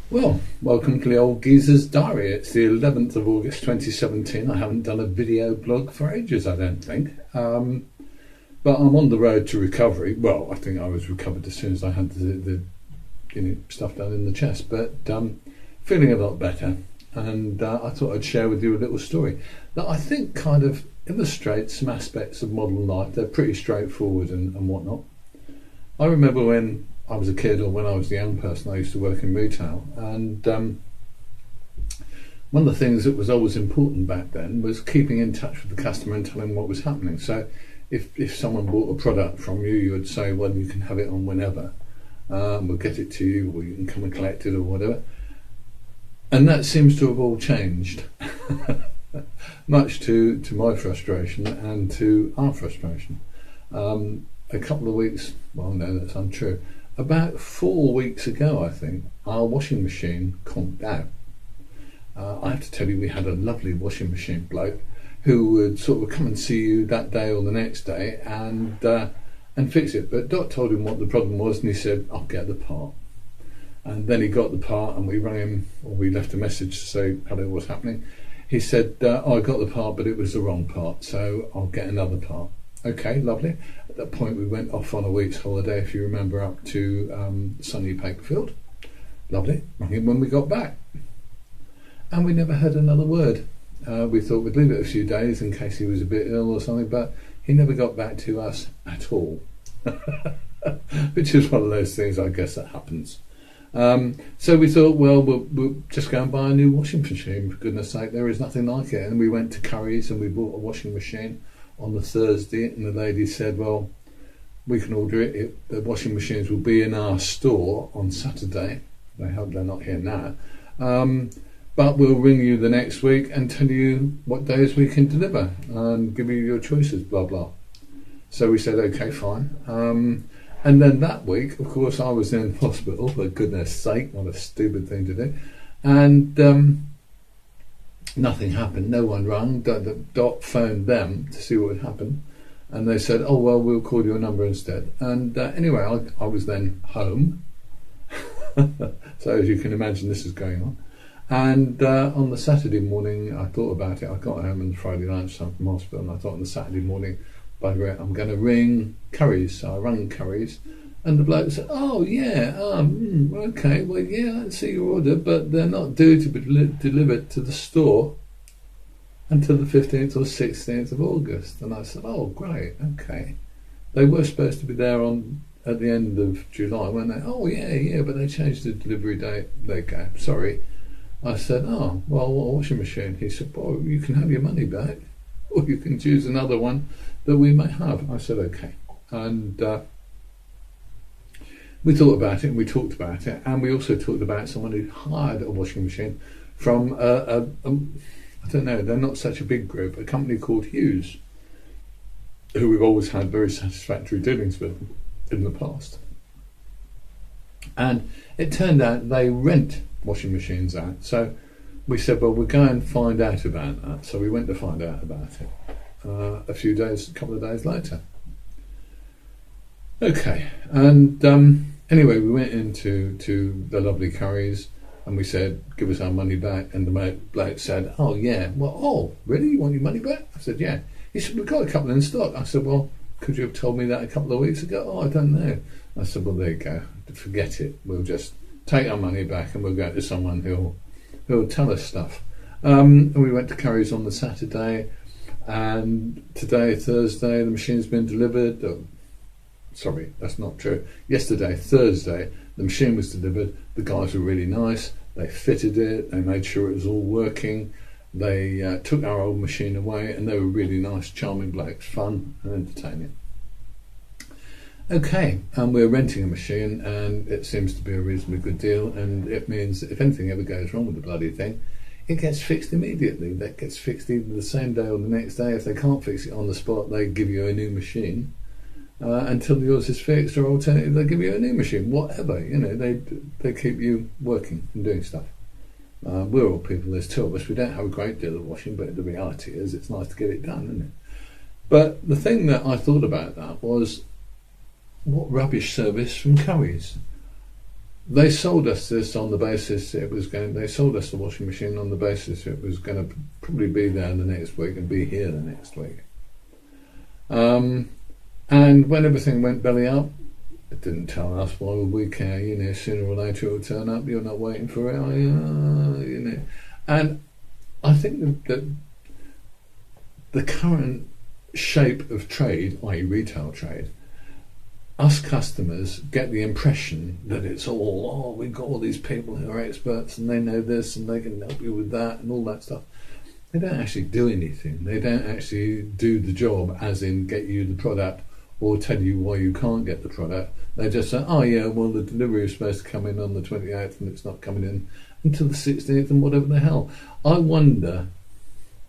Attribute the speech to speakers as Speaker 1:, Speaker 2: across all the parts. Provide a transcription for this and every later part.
Speaker 1: Well, welcome to the old geezer's diary. It's the 11th of August 2017. I haven't done a video blog for ages, I don't think. But I'm on the road to recovery. Well, I think I was recovered as soon as I had the stuff done in the chest, but feeling a lot better. And I thought I'd share with you a little story that I think kind of illustrates some aspects of modern life. They're pretty straightforward and whatnot. I remember when I was a kid, or when I was a young person, I used to work in retail, and one of the things that was always important back then was keeping in touch with the customer and telling them what was happening. So if someone bought a product from you, you would say, well, you can have it on whenever, we'll get it to you, or you can come and collect it, or whatever. And that seems to have all changed, much to my frustration and to our frustration. A couple of weeks, well, no, that's untrue. About 4 weeks ago, I think, our washing machine conked out. I have to tell you, we had a lovely washing machine bloke who would sort of come and see you that day or the next day and fix it. But Dot told him what the problem was, and he said, I'll get the part. And then he got the part, and we rang him, or we left a message to say, hello, what's happening? He said, I got the part, but it was the wrong part, so I'll get another part. Okay, lovely. At that point, we went off on a week's holiday, if you remember, up to sunny Pakefield. Lovely. Rang him when we got back. And we never heard another word. We thought we'd leave it a few days in case he was a bit ill or something, but he never got back to us at all. Which is one of those things, I guess, that happens. So we thought, well, we'll just go and buy a new washing machine. For goodness sake, there is nothing like it. And we went to Curry's and we bought a washing machine on the Thursday, and the lady said, well, we can order it. The washing machines will be in our store on Saturday. I hope they're not here now. But we'll ring you the next week and tell you what days we can deliver and give you your choices, blah, blah. So we said, okay, fine. And then that week, of course, I was in hospital, for goodness sake, what a stupid thing to do. And nothing happened. No one rang. Dot phoned them to see what had happened, and they said, "Oh well, we'll call your number instead." And anyway, I was then home. So as you can imagine, this is going on. And on the Saturday morning, I thought about it. I got home on Friday lunchtime from hospital, and I thought on the Saturday morning, bugger it, I'm going to ring Curry's. So I rang Curry's. And the bloke said, oh, yeah, okay, well, yeah, I see your order, but they're not due to be delivered to the store until the 15th or 16th of August. And I said, oh, great, okay. They were supposed to be there at the end of July, weren't they? Oh, yeah, but they changed the delivery date. There you go, sorry. I said, oh, well, what washing machine? He said, well, you can have your money back, or you can choose another one that we may have. I said, okay. And we thought about it and we talked about it, and we also talked about someone who hired a washing machine from I don't know, they're not such a big group, a company called Hughes, who we've always had very satisfactory dealings with in the past. And it turned out they rent washing machines out. So we said, well, we'll go and find out about that. So we went to find out about it a couple of days later. Okay, and anyway, we went into the lovely Curry's and we said, give us our money back. And the bloke said, oh, yeah, well, oh, really? You want your money back? I said, yeah. He said, we've got a couple in stock. I said, well, could you have told me that a couple of weeks ago? Oh, I don't know. I said, well, there you go. Forget it. We'll just take our money back and we'll go to someone who'll tell us stuff. And we went to Curry's on the Saturday, and today, Thursday, the machine's been delivered. Sorry, that's not true. Yesterday, Thursday, the machine was delivered. The guys were really nice. They fitted it. They made sure it was all working. They took our old machine away, and they were really nice, charming blokes, fun and entertaining. Okay, and we're renting a machine, and it seems to be a reasonably good deal, and it means that if anything ever goes wrong with the bloody thing, it gets fixed immediately. That gets fixed either the same day or the next day. If they can't fix it on the spot, they give you a new machine. Until yours is fixed, or alternatively they give you a new machine, whatever, they keep you working and doing stuff. We're all people, there's two of us, we don't have a great deal of washing, but the reality is it's nice to get it done, isn't it? But the thing that I thought about that was, what rubbish service from Curry's. They sold us this on the basis it was going. They sold us the washing machine on the basis it was going to probably be there the next week and be here the next week. And when everything went belly up, it didn't tell us. Why would we care? You know, sooner or later it will turn up. You're not waiting for it, are you? You know. And I think that the current shape of trade, i.e. retail trade, us customers get the impression that it's all, oh, we've got all these people who are experts and they know this and they can help you with that and all that stuff. They don't actually do anything. They don't actually do the job, as in get you the product or tell you why you can't get the product. They just say, oh yeah, well the delivery is supposed to come in on the 28th and it's not coming in until the 16th and whatever the hell. I wonder,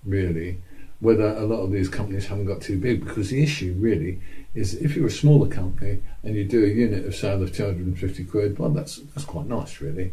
Speaker 1: really, whether a lot of these companies haven't got too big, because the issue really is if you're a smaller company and you do a unit of sale of 250 quid, well that's quite nice really.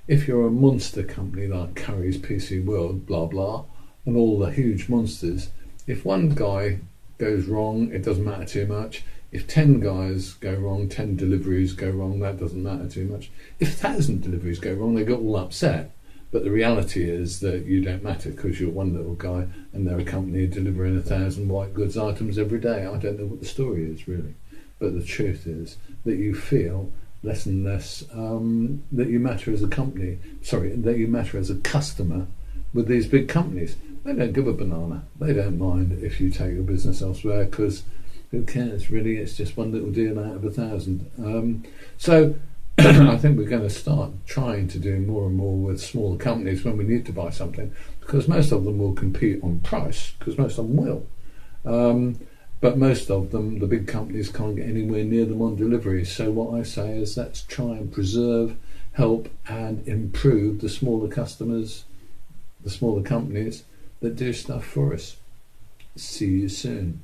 Speaker 1: If you're a monster company like Curry's PC World, blah blah, and all the huge monsters, if one guy goes wrong, it doesn't matter too much. If 10 guys go wrong, 10 deliveries go wrong, that doesn't matter too much. If 1,000 deliveries go wrong, they get all upset. But the reality is that you don't matter because you're one little guy and they're a company delivering 1,000 white goods items every day. I don't know what the story is really. But the truth is that you feel less and less that you matter as a company, that you matter as a customer with these big companies. They don't give a banana. They don't mind if you take your business elsewhere because who cares really? It's just one little deal out of 1,000. So I think we're going to start trying to do more and more with smaller companies when we need to buy something, because most of them will compete on price, because most of them will. But most of them, the big companies, can't get anywhere near them on delivery. So what I say is let's try and preserve, help and improve the smaller customers, the smaller companies that do stuff for us. See you soon.